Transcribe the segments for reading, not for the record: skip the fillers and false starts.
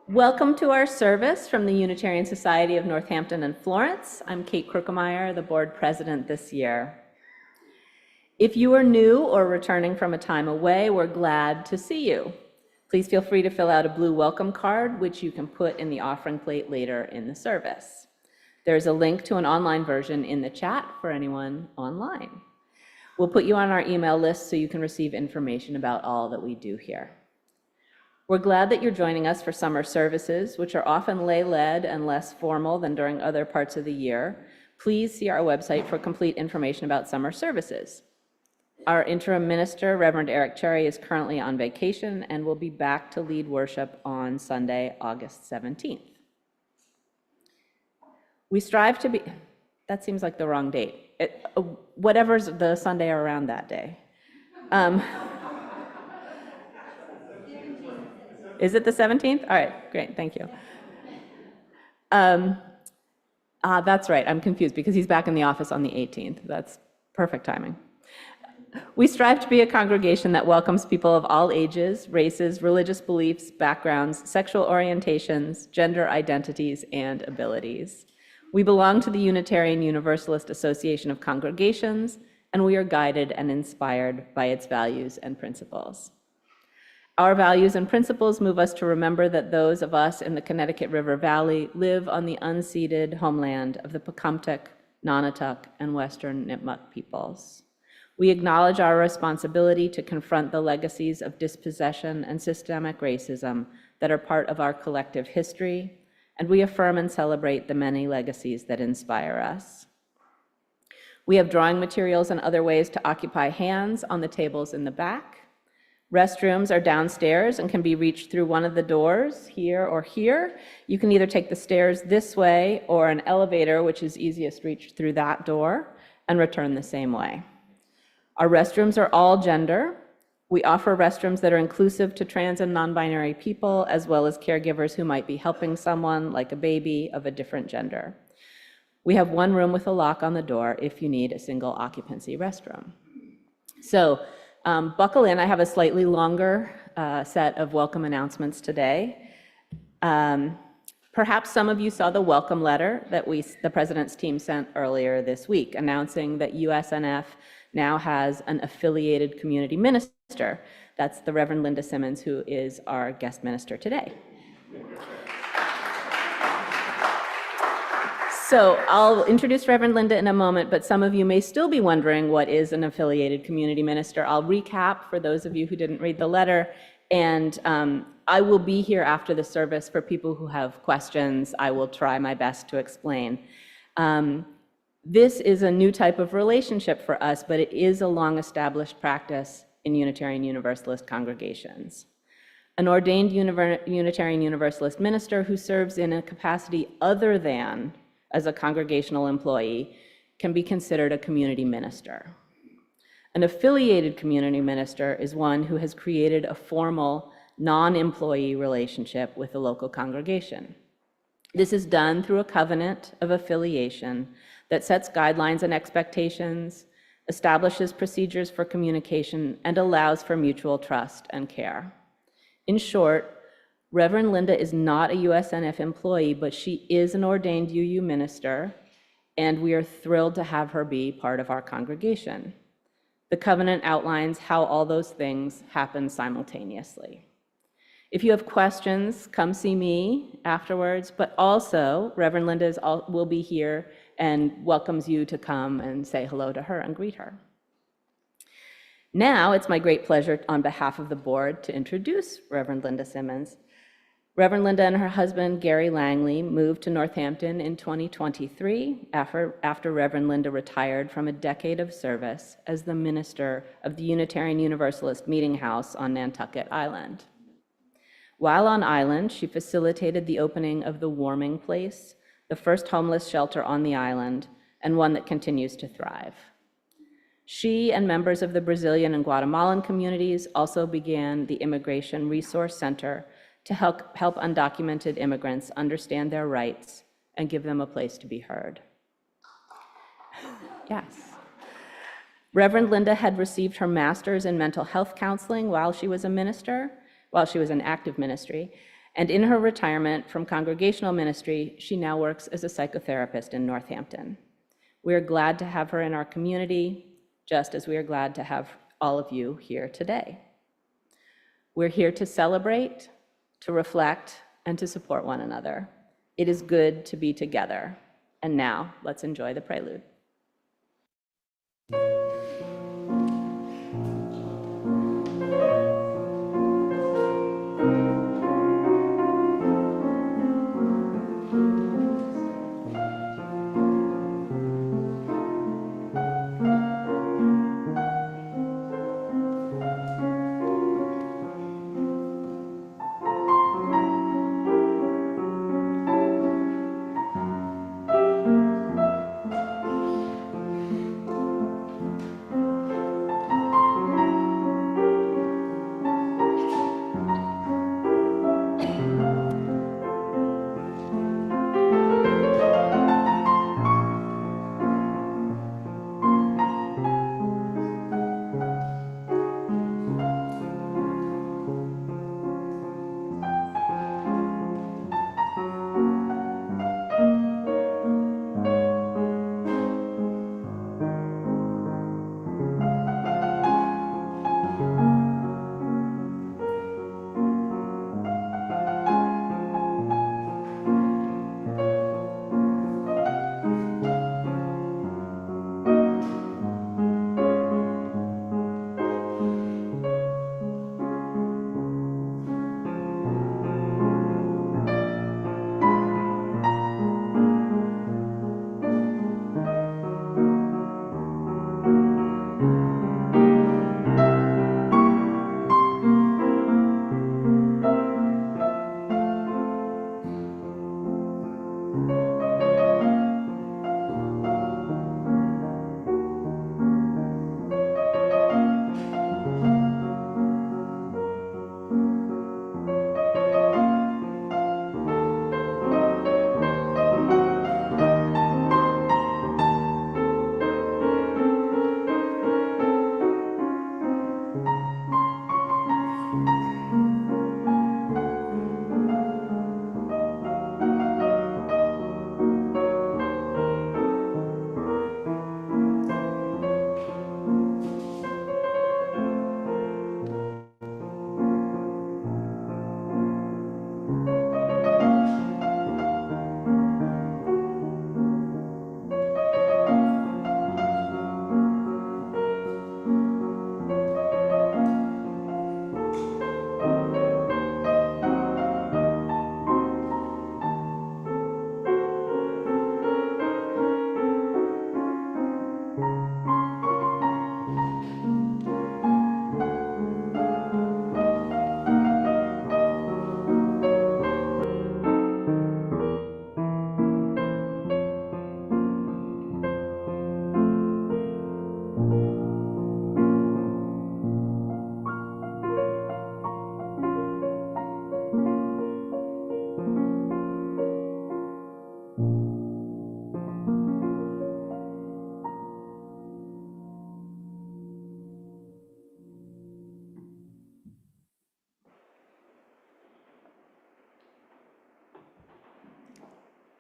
Welcome to our service from the Unitarian Society of Northampton and Florence. I'm Kate Krukemeyer, the board president this year. If you are new or returning from a time away, we're glad to see you. Please feel free to fill out a blue welcome card, which you can put in the offering plate later in the service. There's a link to an online version in the chat for anyone online. We'll put you on our email list so you can receive information about all that we do here. We're glad that you're joining us for summer services, which are often lay-led and less formal than during other parts of the year. Please see our website for complete information about summer services. Our interim minister, Reverend Eric Cherry, is currently on vacation and will be back to lead worship on Sunday, August 17th. We strive to be, that seems like the wrong date. Whatever's the Sunday around that day. Is it the 17th? All right, great, thank you. That's right, I'm confused because he's back in the office on the 18th. That's perfect timing. We strive to be a congregation that welcomes people of all ages, races, religious beliefs, backgrounds, sexual orientations, gender identities, and abilities. We belong to the Unitarian Universalist Association of Congregations, and we are guided and inspired by its values and principles. Our values and principles move us to remember that those of us in the Connecticut River Valley live on the unceded homeland of the Pecumtuck, Nonotuck, and Western Nipmuc peoples. We acknowledge our responsibility to confront the legacies of dispossession and systemic racism that are part of our collective history, and we affirm and celebrate the many legacies that inspire us. We have drawing materials and other ways to occupy hands on the tables in the back. Restrooms are downstairs and can be reached through one of the doors, here or here. You can either take the stairs this way or an elevator, which is easiest reached through that door, and return the same way. Our restrooms are all gender. We offer restrooms that are inclusive to trans and non-binary people, as well as caregivers who might be helping someone, like a baby, of a different gender. We have one room with a lock on the door if you need a single occupancy restroom. So, buckle in, I have a slightly longer set of welcome announcements today. Perhaps some of you saw the welcome letter that the President's team sent earlier this week, announcing that USNF now has an affiliated community minister. That's the Reverend Linda Simmons, who is our guest minister today. So I'll introduce Reverend Linda in a moment, but some of you may still be wondering what is an affiliated community minister. I'll recap for those of you who didn't read the letter, and I will be here after the service for people who have questions. I will try my best to explain. This is a new type of relationship for us, but it is a long-established practice in Unitarian Universalist congregations. An ordained Unitarian Universalist minister who serves in a capacity other than as a congregational employee can be considered a community minister. An affiliated community minister is one who has created a formal, non-employee relationship with the local congregation. This is done through a covenant of affiliation that sets guidelines and expectations, establishes procedures for communication, and allows for mutual trust and care. In short, Reverend Linda is not a USNF employee, but she is an ordained UU minister, and we are thrilled to have her be part of our congregation. The covenant outlines how all those things happen simultaneously. If you have questions, come see me afterwards, but also Reverend Linda will be here and welcomes you to come and say hello to her and greet her. Now, it's my great pleasure on behalf of the board to introduce Reverend Linda Simmons. Reverend Linda and her husband, Gary Langley, moved to Northampton in 2023 after Reverend Linda retired from a decade of service as the minister of the Unitarian Universalist Meeting House on Nantucket Island. While on island, she facilitated the opening of the Warming Place, the first homeless shelter on the island, and one that continues to thrive. She and members of the Brazilian and Guatemalan communities also began the Immigration Resource Center to help undocumented immigrants understand their rights and give them a place to be heard. Yes. Reverend Linda had received her master's in mental health counseling while she was a minister, while she was in active ministry, And in her retirement from congregational ministry, she now works as a psychotherapist in Northampton. We are glad to have her in our community, just as we are glad to have all of you here today. We're here to celebrate, to reflect, and to support one another. It is good to be together. And now, let's enjoy the prelude.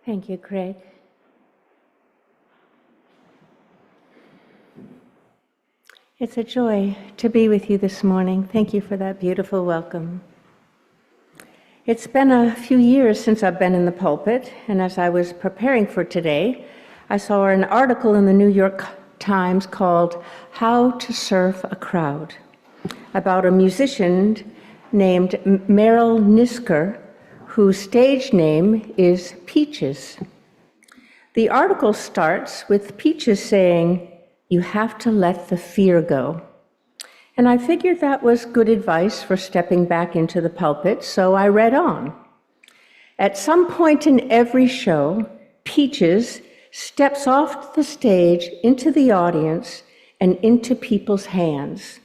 Thank you, Craig. It's a joy to be with you this morning. Thank you for that beautiful welcome. It's been a few years since I've been in the pulpit, and as I was preparing for today, I saw an article in the New York Times called "How to Surf a Crowd," about a musician named Meryl Nisker, whose stage name is Peaches. The article starts with Peaches saying, "You have to let the fear go." And I figured that was good advice for stepping back into the pulpit, so I read on. At some point in every show, Peaches steps off the stage into the audience and into people's hands,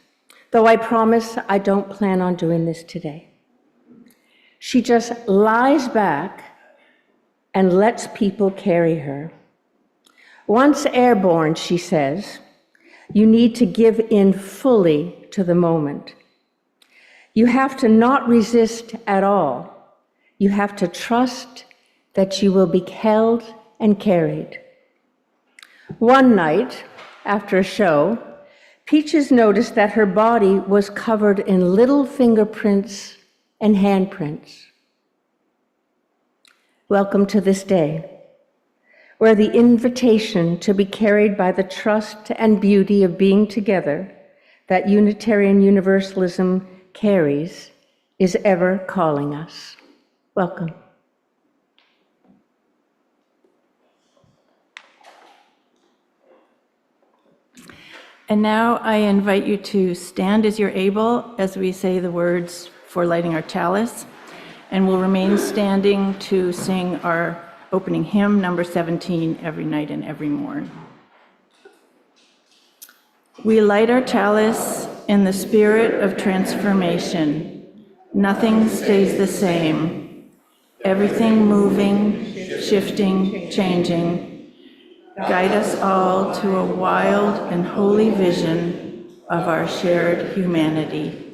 though I promise I don't plan on doing this today. She just lies back and lets people carry her. Once airborne, she says, you need to give in fully to the moment. You have to not resist at all You have to trust that you will be held and carried. One night, after a show, Peaches noticed that her body was covered in little fingerprints and handprints. Welcome to this day, where the invitation to be carried by the trust and beauty of being together that Unitarian Universalism carries is ever calling us. Welcome. And now I invite you to stand as you're able as we say the words for lighting our chalice, and we'll remain standing to sing our opening hymn, number 17, Every Night and Every Morn. We light our chalice in the spirit of transformation. Nothing stays the same. Everything moving, shifting, changing. Guide us all to a wild and holy vision of our shared humanity.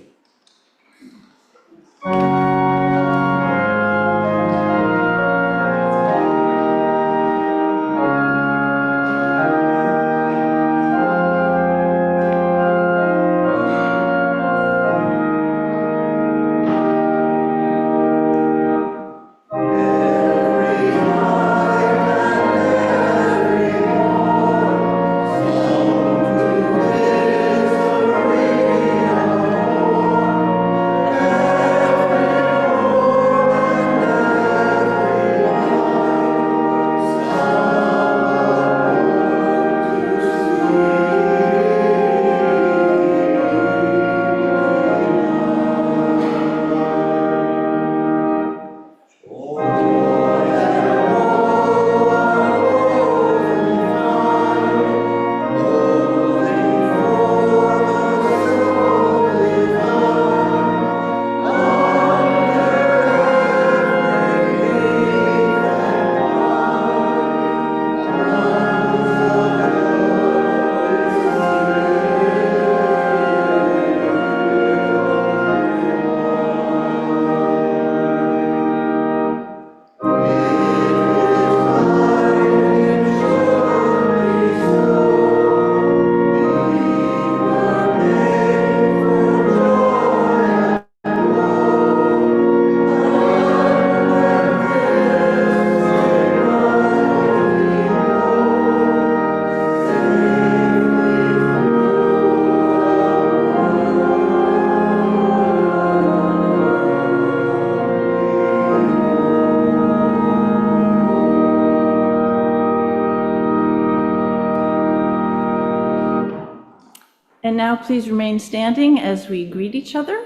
And now please remain standing as we greet each other.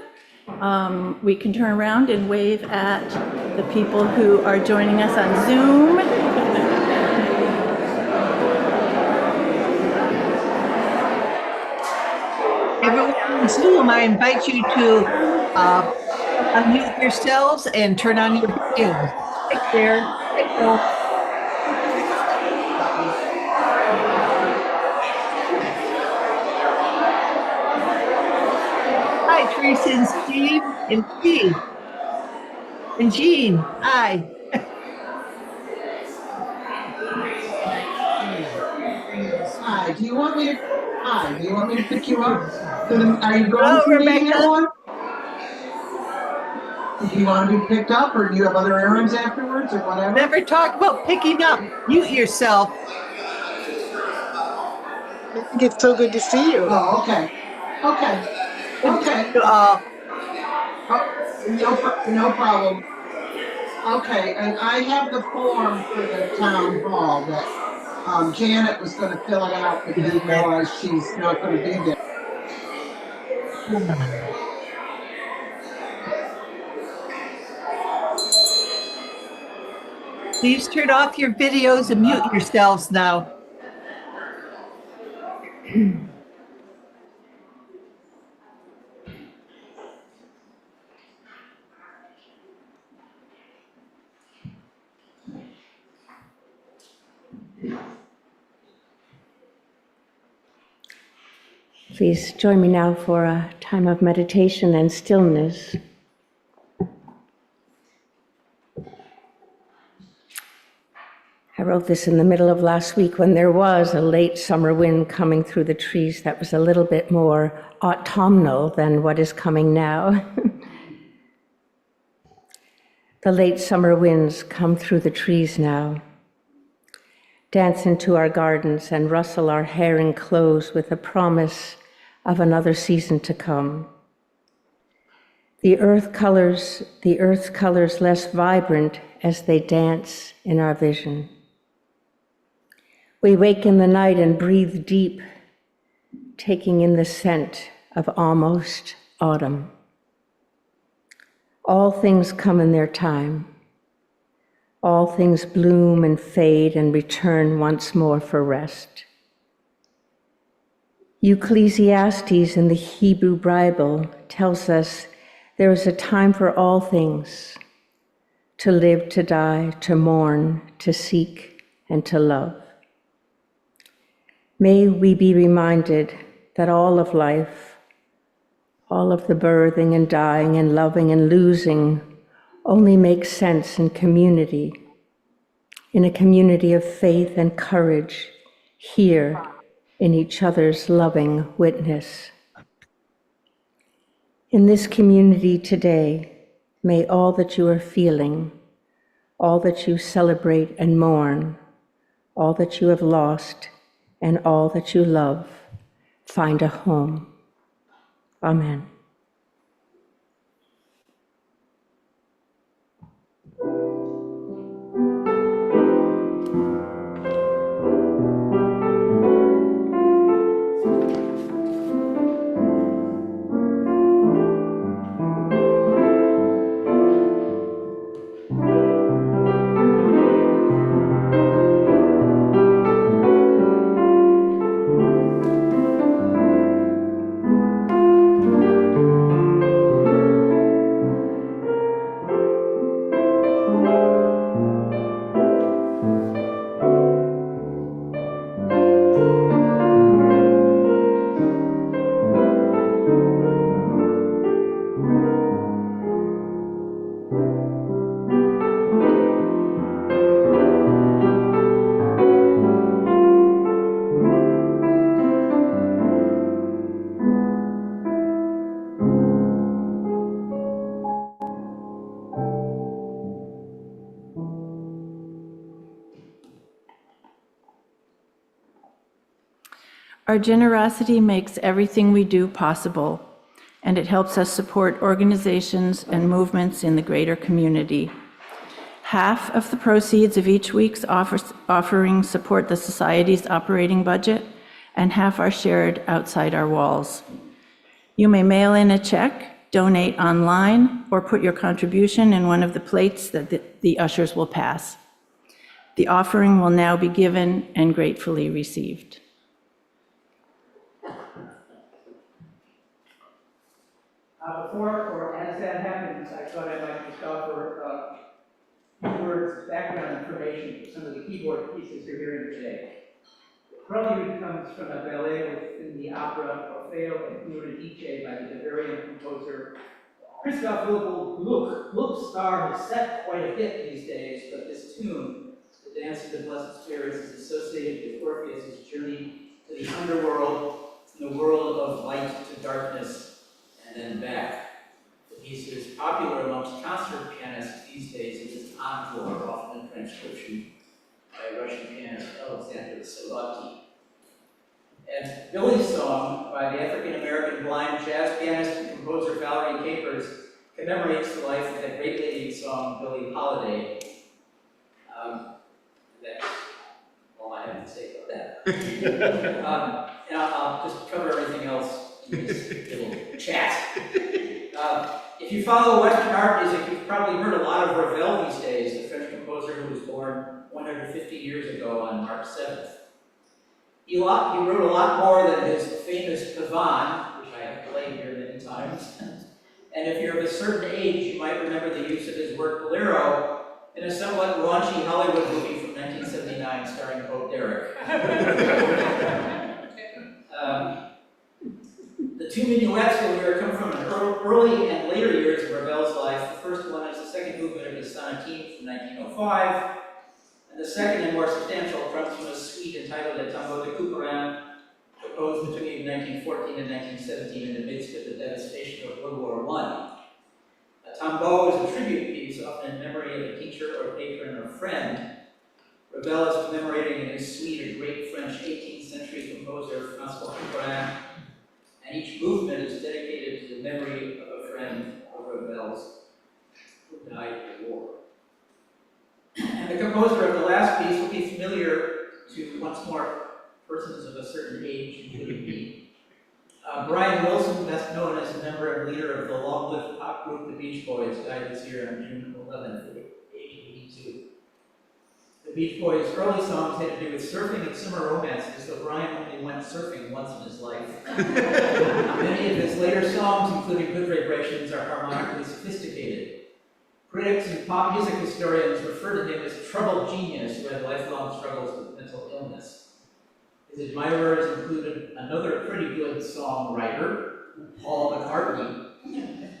We can turn around and wave at the people who are joining us on Zoom. Everyone on Zoom, I invite you to unmute yourselves and turn on your videos. Take care. Hi, Teresa and Steve and Steve and Jean. Hi. Hi, do you want me to pick you up? Are you going Hello, to the meeting Rebecca. at 1? Do you want to be picked up, or do you have other errands afterwards, or whatever? Never talk about picking up. Mute yourself. I think it's so good to see you. Oh, okay. Okay. Okay. Oh, No problem. Okay, and I have the form for the town hall that Janet was going to fill it out, but didn't realize she's not going to be there. please turn off your videos and mute yourselves now. Please join me now for a time of meditation and stillness. I wrote this in the middle of last week when there was a late summer wind coming through the trees that was a little bit more autumnal than what is coming now. The late summer winds come through the trees now, dance into our gardens and rustle our hair and clothes with the promise of another season to come. The earth's colors less vibrant as they dance in our vision. We wake in the night and breathe deep, taking in the scent of almost autumn. All things come in their time. All things bloom and fade and return once more for rest. Ecclesiastes in the Hebrew Bible tells us there is a time for all things, to live, to die, to mourn, to seek, and to love. May we be reminded that all of life, all of the birthing and dying and loving and losing only makes sense in community, in a community of faith and courage, here in each other's loving witness. In this community today, may all that you are feeling, all that you celebrate and mourn, all that you have lost, and all that you love, find a home. Amen. Our generosity makes everything we do possible, and it helps us support organizations and movements in the greater community. Half of the proceeds of each week's offering support the Society's operating budget, and half are shared outside our walls. You may mail in a check, donate online, or put your contribution in one of the plates that the ushers will pass. The offering will now be given and gratefully received. Before or as that happens, I thought I might just offer a few words of background information for some of the keyboard pieces you're hearing today. The prelude comes from a ballet within the opera Orfeo and Euridice by the Bavarian composer Christoph Willibald Gluck. Gluck's star has set quite a bit these days, but this tune, the Dance of the Blessed Spirits, is associated with Orpheus' journey to the underworld, from the world of light to darkness, and then back. The piece is popular amongst concert pianists these days. It is encore, often in transcription by Russian pianist Alexander Salati. And Billy's song by the African-American blind jazz pianist and composer Valerie Capers commemorates the life of that great lady song, Billie Holiday. That's all I have to say about that. And I'll just cover everything else in this little chat. If you follow Western art music, you've probably heard a lot of Ravel these days, the French composer who was born 150 years ago on March 7th. He wrote a lot more than his famous Pavane, which I have played here many times. And if you're of a certain age, you might remember the use of his work Bolero in a somewhat raunchy Hollywood movie from 1979 starring Bo Derek. The two minuets will here come from an early and later years of Ravel's life. The first one is the second movement of his Sonatine from 1905. And the second and more substantial comes from a suite entitled A Tambour de Couperin, composed between 1914 and 1917 in the midst of the devastation of World War I. A tambour is a tribute piece, often in memory of a teacher or patron or friend. Ravel is commemorating in his suite a great French 18th century composer, François Couperin, and each movement is dedicated to the memory of a friend of Ravel's who died in the war. And the composer of the last piece will be familiar to, once more, persons of a certain age, including me. Brian Wilson, best known as a member and leader of the long-lived pop group The Beach Boys, died this year on June 11th at the age of 82. The Beach Boys' early songs had to do with surfing and summer romances, though Brian only went surfing once in his life. Many of his later songs, including Good Vibrations, are harmonically sophisticated. Critics and pop music historians refer to him as a troubled genius who had lifelong struggles with mental illness. His admirers included another pretty good songwriter, Paul McCartney,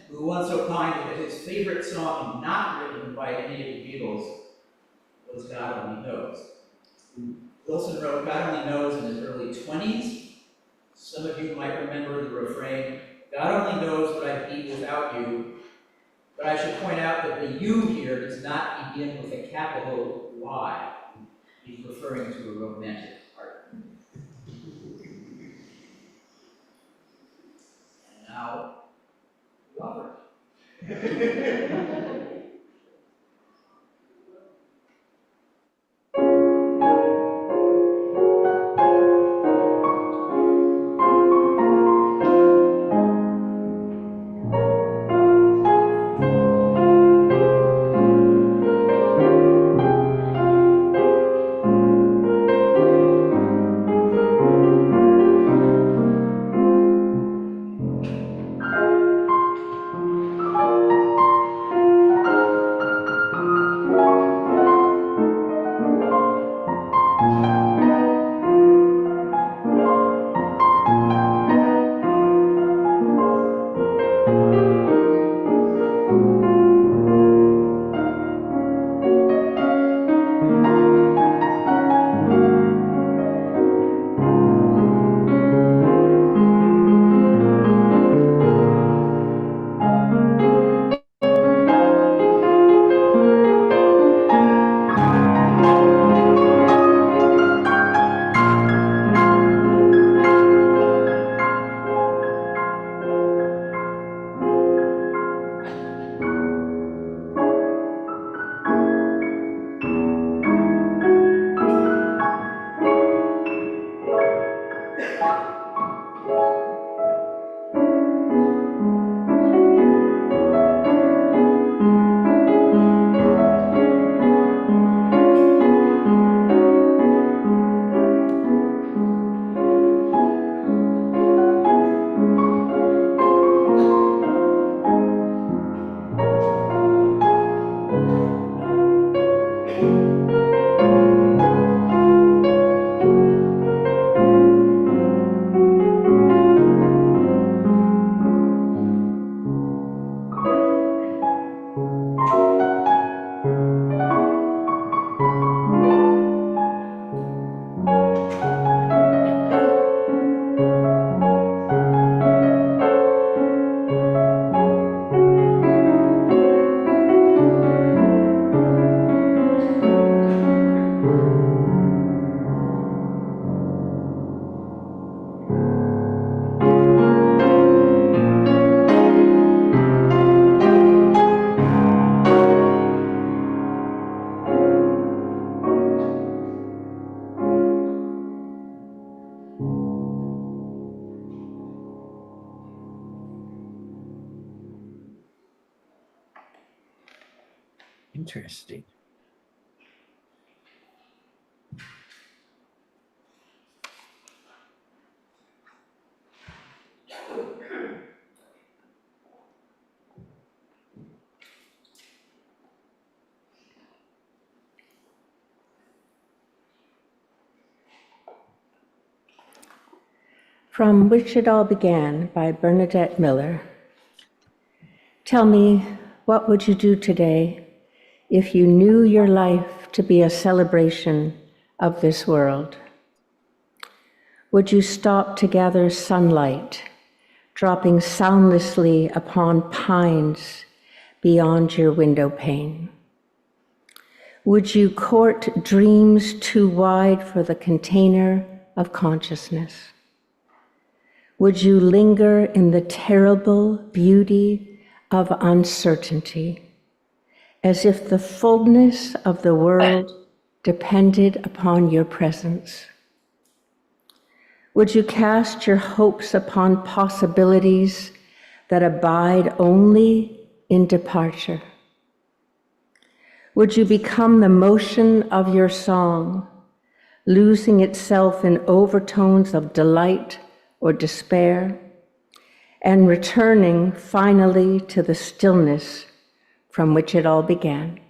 who once opined that his favorite song not written by any of the Beatles was God Only Knows. Wilson wrote God Only Knows in his early 20s. Some of you might remember the refrain, God only knows what I'd be without you. But I should point out that the you here does not begin with a capital Y. He's referring to a romantic partner. And now, Robert. Interesting. From Which It All Began by Bernadette Miller. Tell me, what would you do today if you knew your life to be a celebration of this world? Would you stop to gather sunlight, dropping soundlessly upon pines beyond your window pane? Would you court dreams too wide for the container of consciousness? Would you linger in the terrible beauty of uncertainty, as if the fullness of the world depended upon your presence? Would you cast your hopes upon possibilities that abide only in departure? Would you become the motion of your song, losing itself in overtones of delight or despair, and returning finally to the stillness from which it all began?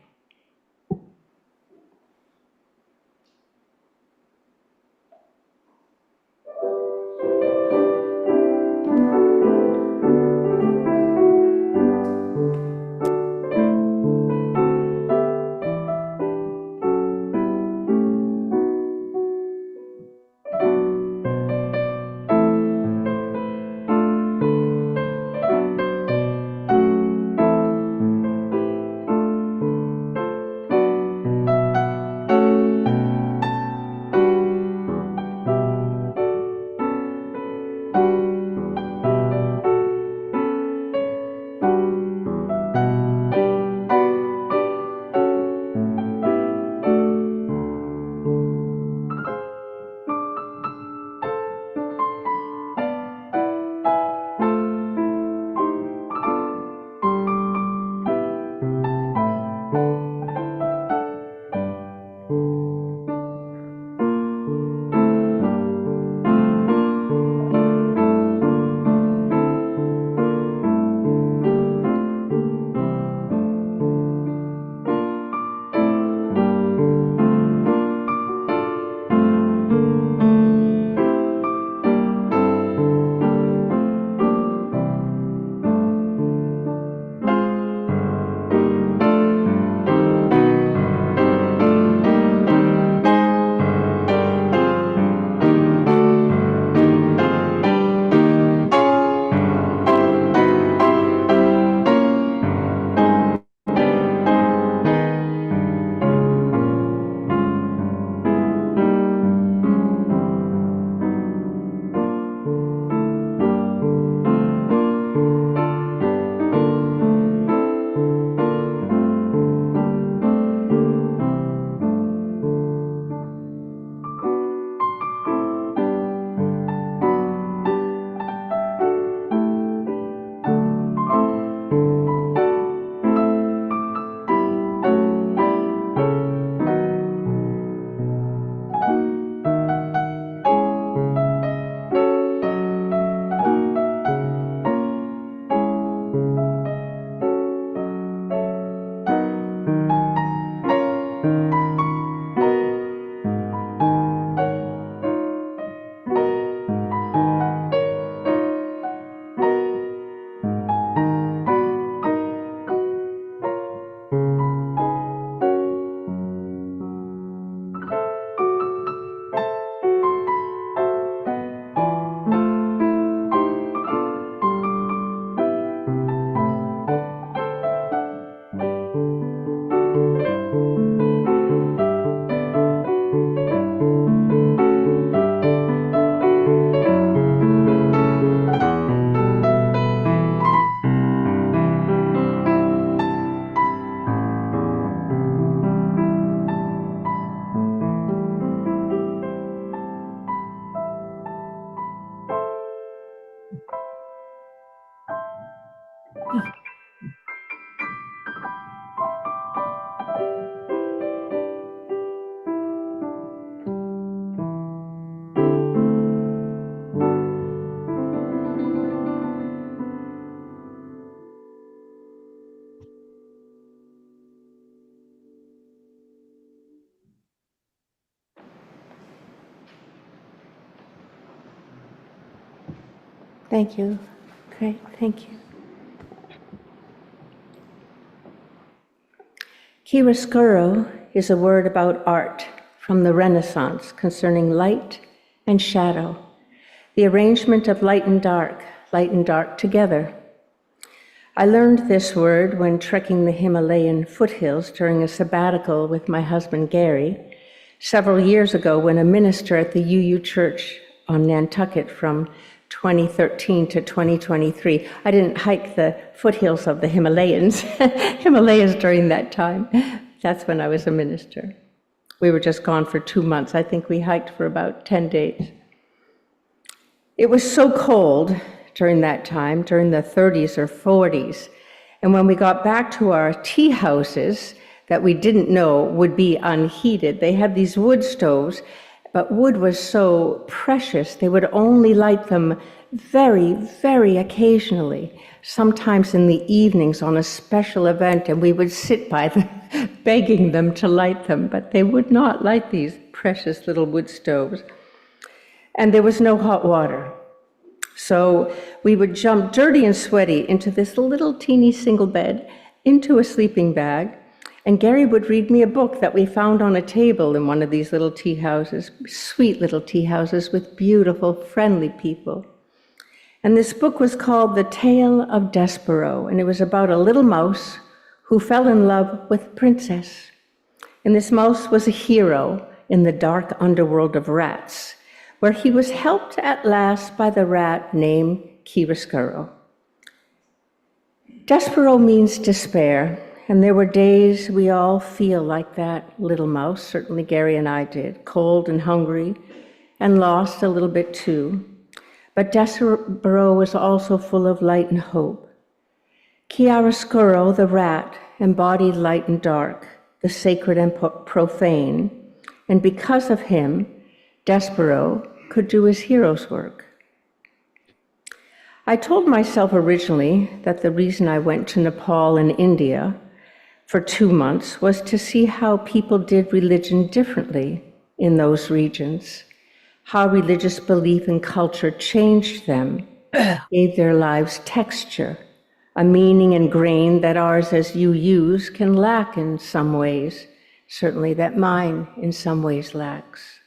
Thank you. Great, thank you. Chiaroscuro is a word about art from the Renaissance concerning light and shadow, the arrangement of light and dark together. I learned this word when trekking the Himalayan foothills during a sabbatical with my husband Gary several years ago, when a minister at the UU Church on Nantucket from 2013 to 2023. I didn't hike the foothills of the Himalayas during that time. That's when I was a minister. We were just gone for 2 months. I think we hiked for about 10 days. It was so cold during that time, during the 30s or 40s. And when we got back to our tea houses that we didn't know would be unheated, they had these wood stoves, but wood was so precious, they would only light them very, very occasionally, sometimes in the evenings on a special event, and we would sit by them, begging them to light them, but they would not light these precious little wood stoves. And there was no hot water. So we would jump dirty and sweaty into this little teeny single bed, into a sleeping bag, and Gary would read me a book that we found on a table in one of these little tea houses, sweet little tea houses with beautiful, friendly people. And this book was called The Tale of Despero, and it was about a little mouse who fell in love with a princess. And this mouse was a hero in the dark underworld of rats, where he was helped at last by the rat named Chiaroscuro. Despero means despair, and there were days we all feel like that little mouse, certainly Gary and I did, cold and hungry, and lost a little bit too. But Despero was also full of light and hope. Chiaroscuro, the rat, embodied light and dark, the sacred and profane, and because of him, Despero could do his hero's work. I told myself originally that the reason I went to Nepal and India for 2 months was to see how people did religion differently in those regions, how religious belief and culture changed them, gave their lives texture, a meaning and grain that ours as UUs can lack in some ways, certainly that mine in some ways lacks.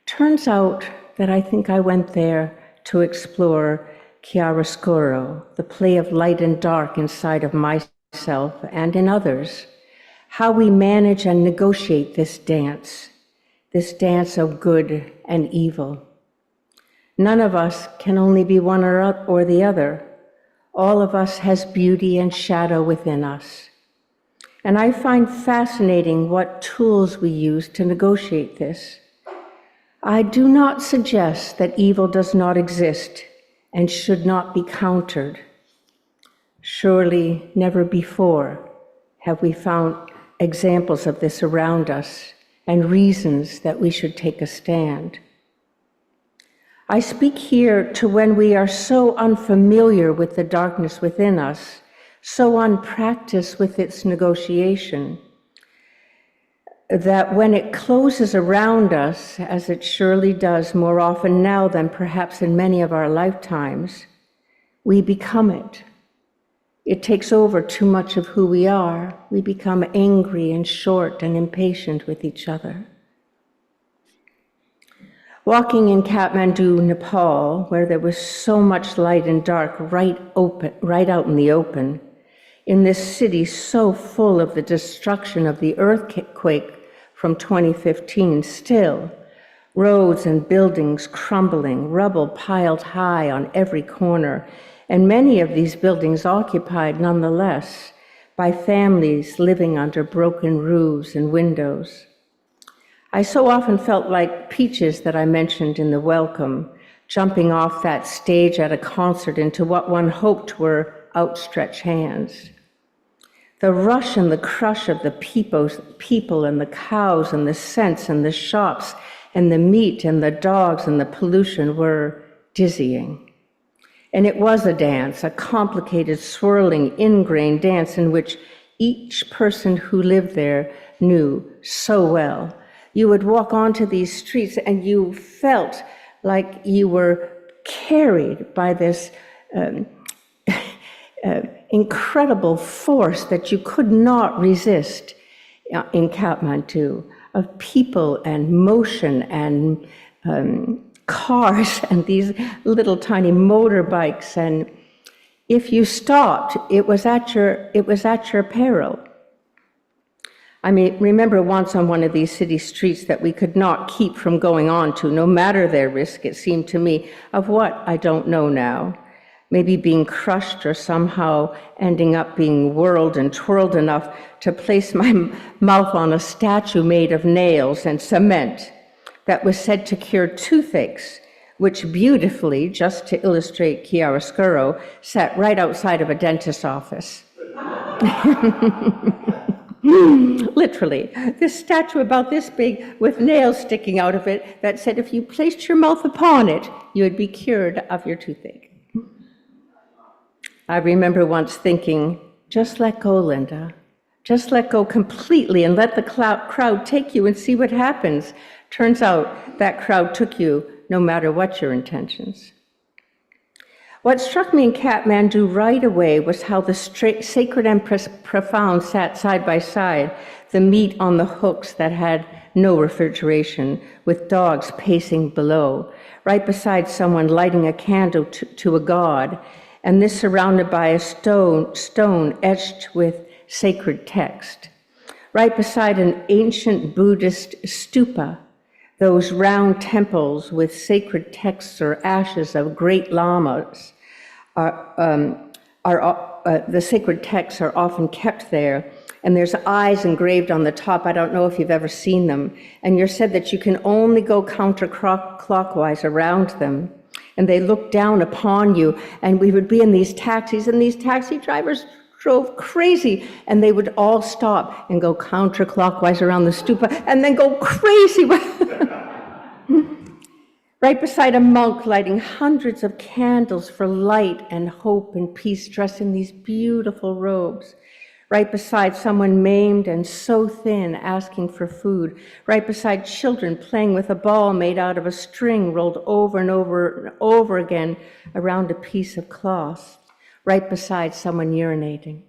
Turns out that I think I went there to explore chiaroscuro, the play of light and dark inside of myself and in others, how we manage and negotiate this dance of good and evil. None of us can only be one or the other. All of us has beauty and shadow within us. And I find fascinating what tools we use to negotiate this. I do not suggest that evil does not exist and should not be countered. Surely never before have we found examples of this around us and reasons that we should take a stand. I speak here to when we are so unfamiliar with the darkness within us, so unpracticed with its negotiation, that when it closes around us, as it surely does more often now than perhaps in many of our lifetimes, we become it. It takes over too much of who we are. We become angry and short and impatient with each other. Walking in Kathmandu, Nepal, where there was so much light and dark right out in the open, in this city so full of the destruction of the earthquake from 2015, still, roads and buildings crumbling, rubble piled high on every corner, and many of these buildings occupied nonetheless by families living under broken roofs and windows. I so often felt like Peaches that I mentioned in the welcome, jumping off that stage at a concert into what one hoped were outstretched hands. The rush and the crush of the people and the cows and the scents and the shops and the meat and the dogs and the pollution were dizzying. And it was a dance, a complicated, swirling, ingrained dance in which each person who lived there knew so well. You would walk onto these streets and you felt like you were carried by this incredible force that you could not resist. in Kathmandu, of people and motion and cars and these little tiny motorbikes. And if you stopped, it was at your peril. I mean, remember once on one of these city streets that we could not keep from going on to, no matter their risk, it seemed to me, of what, I don't know now. Maybe being crushed or somehow ending up being whirled and twirled enough to place my mouth on a statue made of nails and cement that was said to cure toothaches, which beautifully, just to illustrate chiaroscuro, sat right outside of a dentist's office. Literally, this statue about this big with nails sticking out of it that said if you placed your mouth upon it, you would be cured of your toothache. I remember once thinking, just let go, Linda. Just let go completely and let the crowd take you and see what happens. Turns out that crowd took you no matter what your intentions. What struck me in Kathmandu right away was how the sacred and profound sat side by side, the meat on the hooks that had no refrigeration, with dogs pacing below, right beside someone lighting a candle to a god, and this surrounded by a stone etched with sacred text. Right beside an ancient Buddhist stupa, those round temples with sacred texts or ashes of great lamas, the sacred texts are often kept there, and there's eyes engraved on the top. I don't know if you've ever seen them, and you're said that you can only go counterclockwise around them, and they look down upon you, and we would be in these taxis, and these taxi drivers drove crazy, and they would all stop and go counterclockwise around the stupa, and then go crazy. Right beside a monk lighting hundreds of candles for light and hope and peace, dressed in these beautiful robes. Right beside someone maimed and so thin, asking for food. Right beside children playing with a ball made out of a string rolled over and over and over again around a piece of cloth. Right beside someone urinating.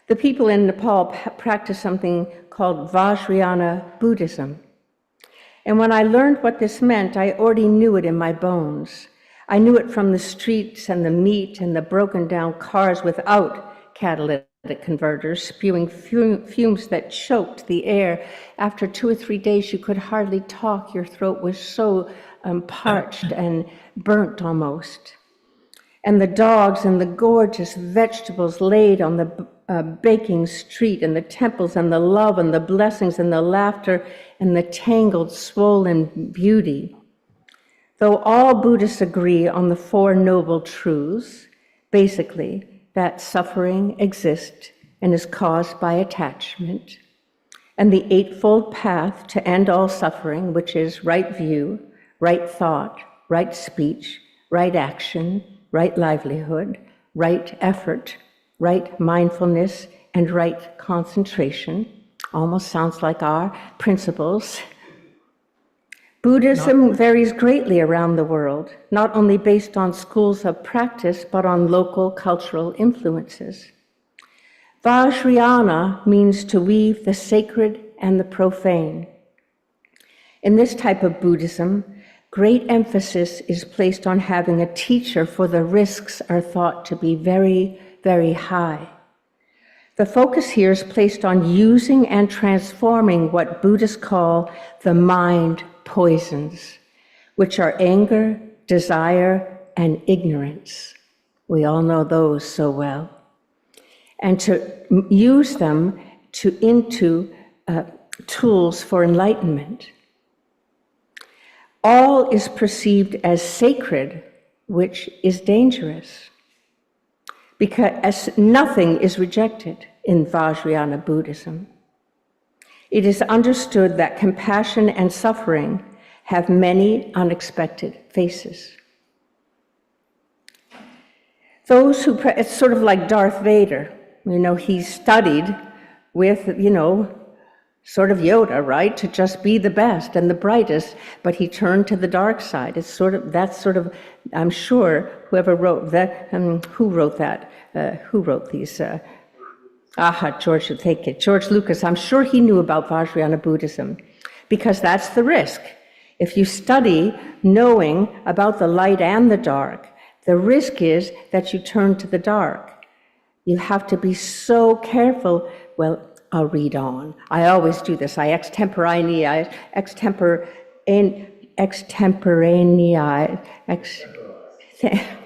The people in Nepal practice something called Vajrayana Buddhism. And when I learned what this meant, I already knew it in my bones. I knew it from the streets and the meat and the broken down cars without catalytic converters, spewing fumes that choked the air. After 2 or 3 days, you could hardly talk. Your throat was so parched and burnt almost. And the dogs and the gorgeous vegetables laid on the baking street, and the temples and the love and the blessings and the laughter and the tangled, swollen beauty. Though all Buddhists agree on the 4 noble truths, basically that suffering exists and is caused by attachment, and the 8-fold path to end all suffering, which is right view, right thought, right speech, right action, right livelihood, right effort, right mindfulness, and right concentration. Almost sounds like our principles. Buddhism varies greatly around the world, not only based on schools of practice, but on local cultural influences. Vajrayana means to weave the sacred and the profane. In this type of Buddhism, great emphasis is placed on having a teacher, for the risks are thought to be very, very high. The focus here is placed on using and transforming what Buddhists call the mind poisons, which are anger, desire, and ignorance. We all know those so well. And to use them into tools for enlightenment. All is perceived as sacred, which is dangerous, because nothing is rejected in Vajrayana Buddhism. It is understood that compassion and suffering have many unexpected faces. Those who, it's sort of like Darth Vader. He studied with, sort of Yoda, right? To just be the best and the brightest, but he turned to the dark side. I'm sure whoever wrote that, who wrote these Aha, George, take it. George Lucas, I'm sure he knew about Vajrayana Buddhism, because that's the risk. If you study knowing about the light and the dark, the risk is that you turn to the dark. You have to be so careful. Well, I'll read on. I always do this. I extemporaneize.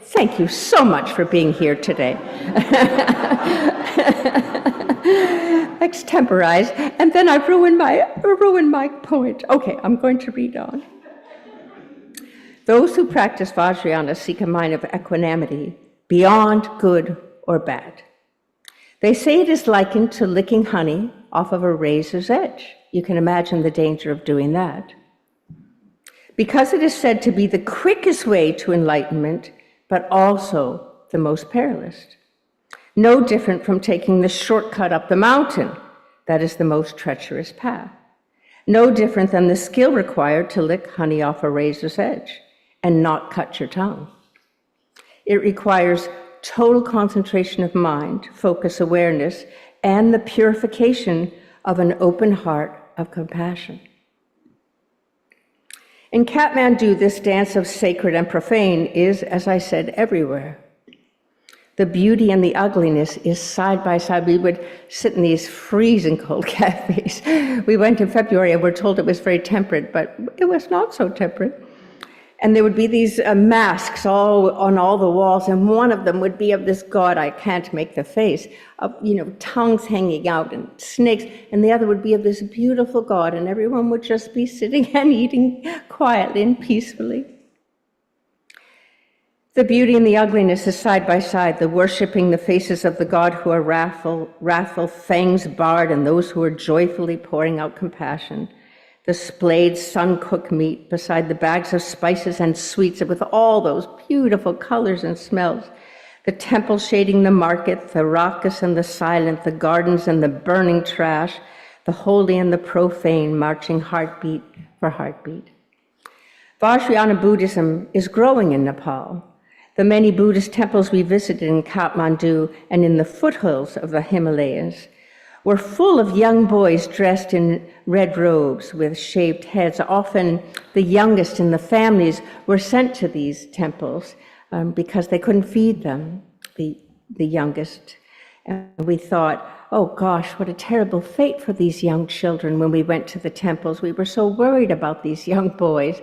Thank you so much for being here today. Extemporize, and then I ruin my point. Okay, I'm going to read on. Those who practice Vajrayana seek a mind of equanimity beyond good or bad. They say it is likened to licking honey off of a razor's edge. You can imagine the danger of doing that. Because it is said to be the quickest way to enlightenment, but also the most perilous. No different from taking the shortcut up the mountain, that is the most treacherous path. No different than the skill required to lick honey off a razor's edge and not cut your tongue. It requires total concentration of mind, focus, awareness, and the purification of an open heart of compassion. In Kathmandu, this dance of sacred and profane is, as I said, everywhere. The beauty and the ugliness is side by side. We would sit in these freezing cold cafes. We went in February and we're told it was very temperate, but it was not so temperate. And there would be these masks all on all the walls, and one of them would be of this god, I can't make the face, of, tongues hanging out and snakes, and the other would be of this beautiful god, and everyone would just be sitting and eating quietly and peacefully. The beauty and the ugliness is side by side, the worshipping the faces of the god who are wrathful, fangs barred, and those who are joyfully pouring out compassion. The splayed sun-cooked meat beside the bags of spices and sweets with all those beautiful colors and smells. The temple shading the market, the raucous and the silent, the gardens and the burning trash, the holy and the profane marching heartbeat for heartbeat. Vajrayana Buddhism is growing in Nepal. The many Buddhist temples we visited in Kathmandu and in the foothills of the Himalayas were full of young boys dressed in red robes with shaved heads. Often the youngest in the families were sent to these temples because they couldn't feed them, the youngest. And we thought, oh gosh, what a terrible fate for these young children when we went to the temples. We were so worried about these young boys.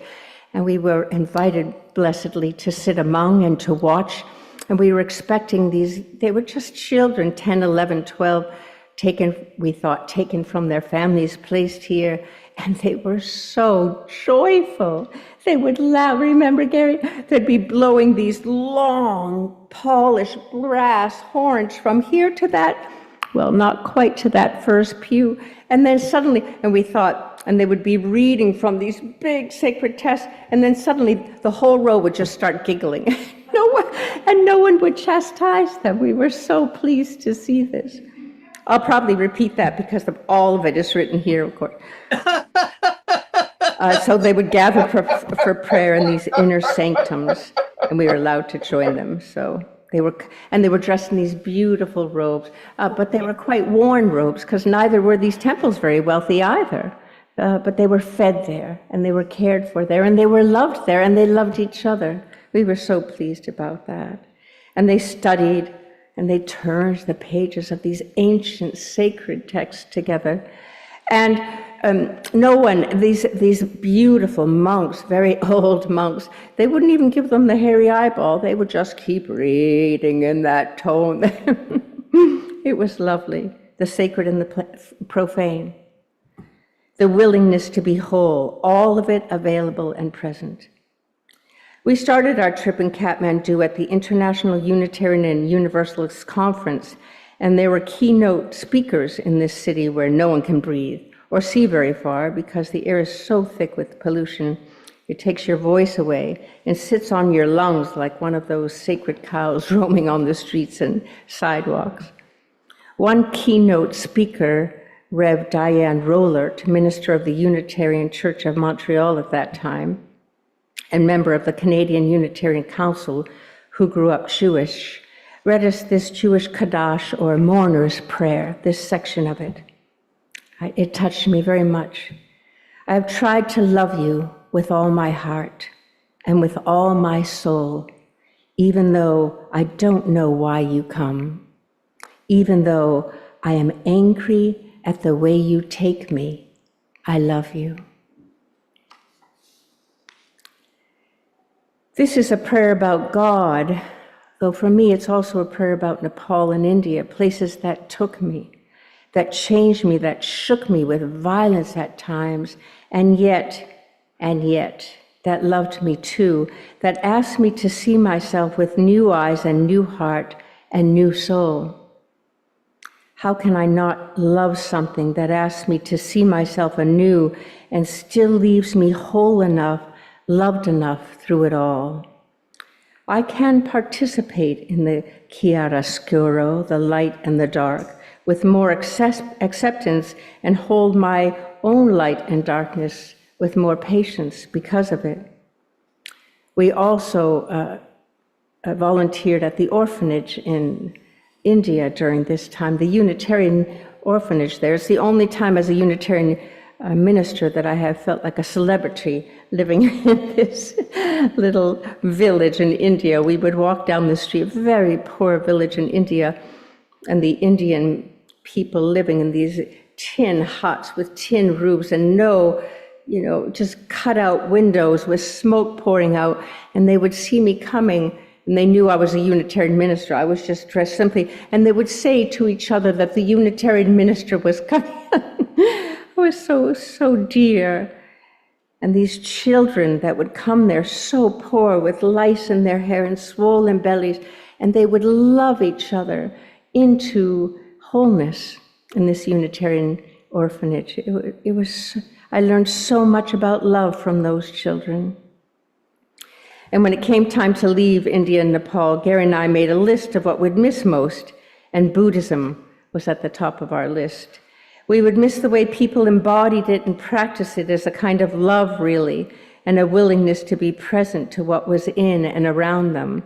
And we were invited blessedly to sit among and to watch. And we were expecting they were just children, 10, 11, 12, taken from their families, placed here, and they were so joyful. They would laugh. Remember, Gary? They'd be blowing these long, polished brass horns from here to that, well, not quite to that first pew. And then suddenly, and we thought, and they would be reading from these big sacred texts, and then suddenly the whole row would just start giggling. No one would chastise them. We were so pleased to see this. I'll probably repeat that because all of it is written here, of course. So they would gather for prayer in these inner sanctums, and we were allowed to join them. So they were dressed in these beautiful robes, but they were quite worn robes because neither were these temples very wealthy either. But they were fed there, and they were cared for there, and they were loved there, and they loved each other. We were so pleased about that. And they studied, and they turned the pages of these ancient sacred texts together. And these beautiful monks, very old monks, they wouldn't even give them the hairy eyeball. They would just keep reading in that tone. It was lovely, the sacred and the profane. The willingness to be whole, all of it available and present. We started our trip in Kathmandu at the International Unitarian and Universalist Conference, and there were keynote speakers in this city where no one can breathe or see very far because the air is so thick with pollution. It takes your voice away and sits on your lungs like one of those sacred cows roaming on the streets and sidewalks. One keynote speaker, Rev. Diane Rollert, minister of the Unitarian Church of Montreal at that time, and member of the Canadian Unitarian Council, who grew up Jewish, read us this Jewish Kaddish, or mourner's prayer, this section of it. It touched me very much. I have tried to love you with all my heart and with all my soul, even though I don't know why you come, even though I am angry at the way you take me. I love you. This is a prayer about God, though for me it's also a prayer about Nepal and India, places that took me, that changed me, that shook me with violence at times, and yet, that loved me too, that asked me to see myself with new eyes and new heart and new soul. How can I not love something that asks me to see myself anew and still leaves me whole enough, loved enough through it all? I can participate in the chiaroscuro, the light and the dark, with more acceptance, and hold my own light and darkness with more patience because of it. We also volunteered at the orphanage in India during this time, the Unitarian orphanage there. It's the only time as a Unitarian minister that I have felt like a celebrity living in this little village in India. We would walk down the street, a very poor village in India, and the Indian people living in these tin huts with tin roofs and just cut out windows with smoke pouring out, and they would see me coming, and they knew I was a Unitarian minister. I was just dressed simply, and they would say to each other that the Unitarian minister was coming. It was so dear. And these children that would come there so poor with lice in their hair and swollen bellies, and they would love each other into wholeness in this Unitarian orphanage. I learned so much about love from those children. And when it came time to leave India and Nepal, Gary and I made a list of what we'd miss most, and Buddhism was at the top of our list. We would miss the way people embodied it and practiced it as a kind of love, really, and a willingness to be present to what was in and around them.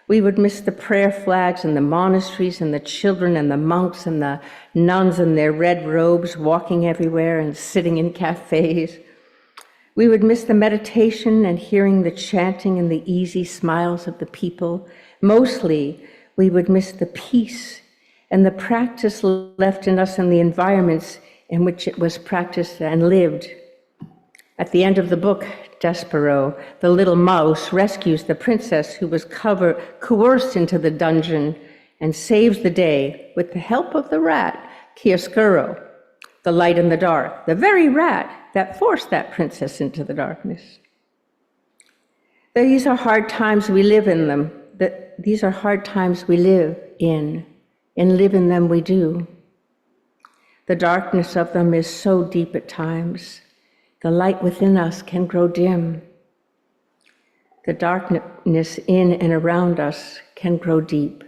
We would miss the prayer flags and the monasteries and the children and the monks and the nuns in their red robes walking everywhere and sitting in cafes. We would miss the meditation and hearing the chanting and the easy smiles of the people. Mostly, we would miss the peace and the practice left in us in the environments in which it was practiced and lived. At the end of the book, Despero, the little mouse rescues the princess who was coerced into the dungeon and saves the day with the help of the rat, chiaroscuro, the light and the dark, the very rat that forced that princess into the darkness. These are hard times we live in them. These are hard times we live in, and live in them we do. The darkness of them is so deep at times. The light within us can grow dim. The darkness in and around us can grow deep.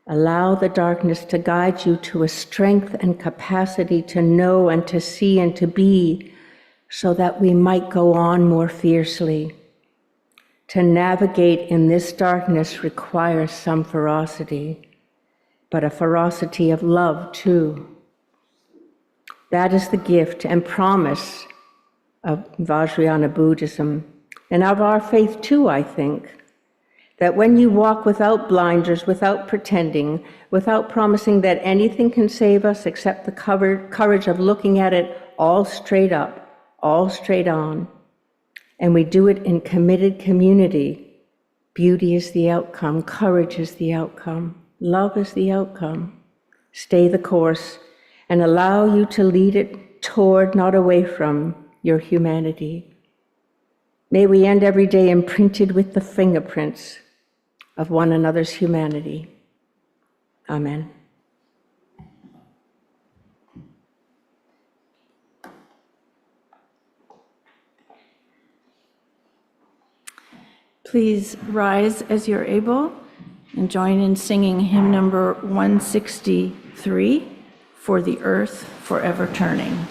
Allow the darkness to guide you to a strength and capacity to know and to see and to be, so that we might go on more fiercely. To navigate in this darkness requires some ferocity, but a ferocity of love too. That is the gift and promise of Vajrayana Buddhism, and of our faith too, I think. That when you walk without blinders, without pretending, without promising that anything can save us except the courage of looking at it all straight up, all straight on, and we do it in committed community, beauty is the outcome, courage is the outcome, love is the outcome. Stay the course and allow you to lead it toward, not away from, your humanity. May we end every day imprinted with the fingerprints of one another's humanity. Amen. Please rise as you're able and join in singing hymn number 163, For the Earth Forever Turning.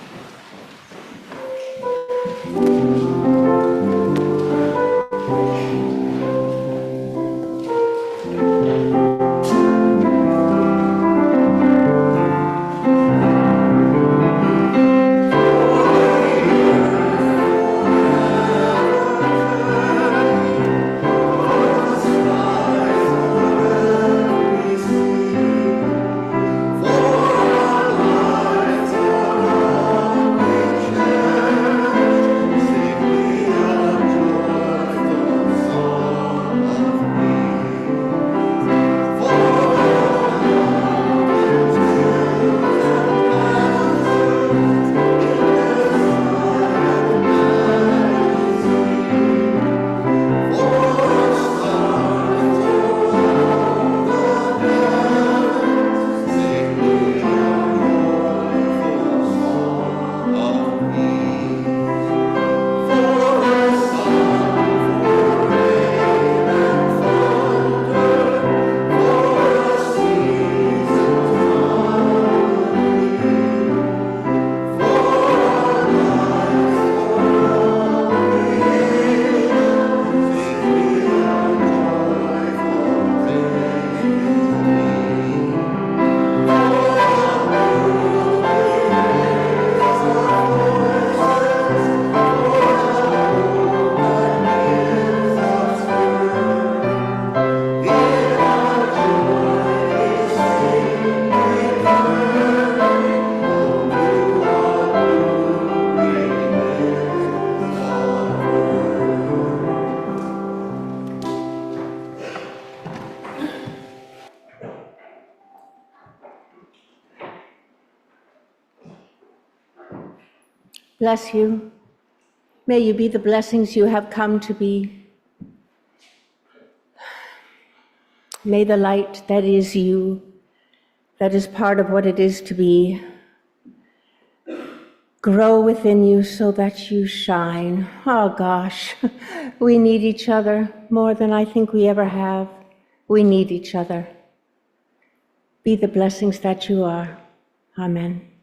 Bless you. May you be the blessings you have come to be. May the light that is you, that is part of what it is to be, grow within you so that you shine. Oh gosh, we need each other more than I think we ever have. We need each other. Be the blessings that you are. Amen.